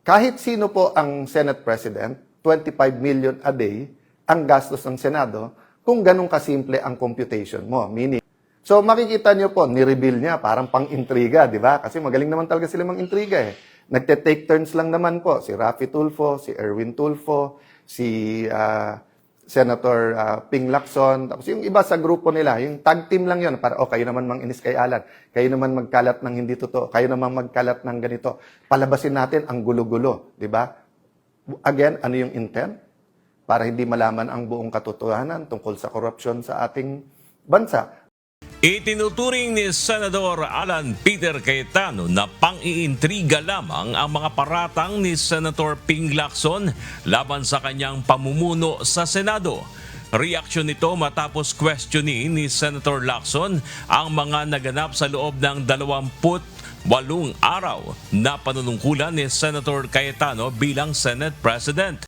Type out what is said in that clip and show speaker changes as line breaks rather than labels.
Kahit sino po ang Senate President, 25 million a day ang gastos ng Senado kung ganun kasimple ang computation mo. Meaning, so makikita nyo po, nireveal niya, parang pang-intriga, di ba? Kasi magaling naman talaga sila mang-intriga eh. Nagte-take turns lang naman po, si Raffy Tulfo, si Erwin Tulfo, si Senator Ping Lacson, tapos yung iba sa grupo nila, yung tag team lang yun, para, kayo naman mang-inis kay Alan, kayo naman magkalat ng hindi totoo, kayo naman magkalat ng ganito. Palabasin natin ang gulo-gulo, di ba? Again, ano yung intent? Para hindi malaman ang buong katotohanan tungkol sa korupsyon sa ating bansa.
Itinuturing ni Senador Alan Peter Cayetano na pang-iintriga lamang ang mga paratang ni Senator Ping Lacson laban sa kanyang pamumuno sa Senado. Reaksyon nito matapos questionin ni Senator Lacson ang mga naganap sa loob ng 28 araw na panunungkulan ni Senator Cayetano bilang Senate President.